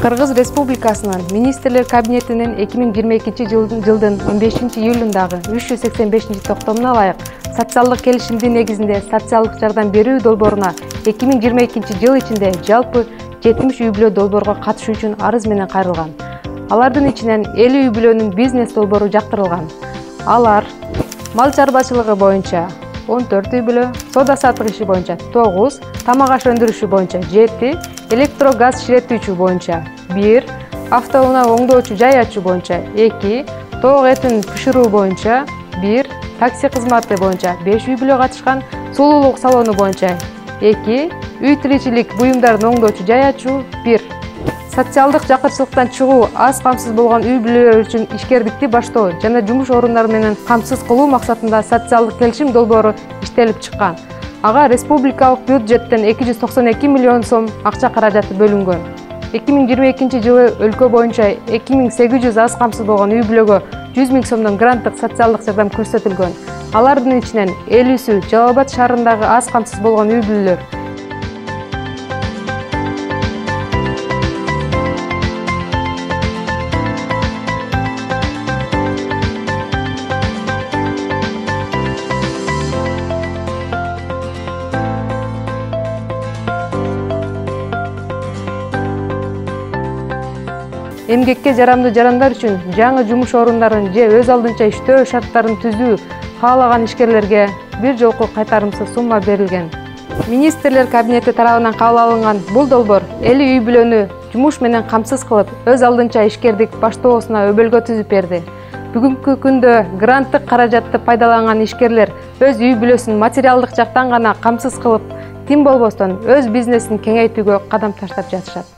Кыргыз Республикасынын Министрлер Кабинетинин 2022 жылдын 15 июлундагы 385 токтомуна ылайык социалдык келишимдин негизинде социалдык жардам берүү долбооруна 2022 жыл ичинде жалпы 70 үй-бүлө долбоорго катышуу үчүн арыз менен кайрылган. Алардын ичинен 50 үй-бүлөнүн бизнес долбоору жактырылган. Алар мал чарбачылыгы боюнча 14 үй-бүлө, соода-саттык иши боюнча 9, тамак аш өндүрүшү боюнча 7, электрогаз ширетүүчү боюнча 1, автоунаа оңдоочу жай ачуу боюнча 2, тоок этин пиширүү боюнча 1, такси кызматы боюнча 5 үй-бүлө катышкан, сулуулук салону боюнча 2, үй тиричилик буюмдарын оңдоочу жай ачуу 1. Социалдык жакырчылыктан чыгуу, аз камсыз болгон үй-бүлөлөр үчүн ишкердикти баштоо жана жумуш орундары менен камсыз кылуу максатында социалдык келишим долбоору иштелип чыккан. Ага республикалык бюджеттен 292 миллион сом акча каражаты бөлүнгөн. 2022 жылы өлкө боюнча 2800 аз камсыз болгон үй-бүлөгө 100 000 сомдон гранттык социалдык жардам көрсөтүлгөн. Алардын ичинен 50сү Жалал Абад шаарындагы аз камсыз болгон үй-бүлөлөр. Эмгекке жарамдуу жарандар үчүн жаңы жумуш орундарын же өз алдынча иштөө шарттарын түзүү каалаган ишкерлерге бир жолку кайтарымсыз сумма берилген. Министрлер Кабинети тарабынан кабыл алынган бул долбоор 50 үй-бүлөнү жумуш менен камсыз кылып, өз алдынча ишкердик баштоосуна өбөлгө түзүп берди. Бүгүнкү күндө гранттык каражатты пайдаланган ишкерлер өз үй-бүлөсүн материалдык жактан гана камсыз кылып, тим болбостон өз бизнесин кеңейтүүгө кадам таштап жатышат.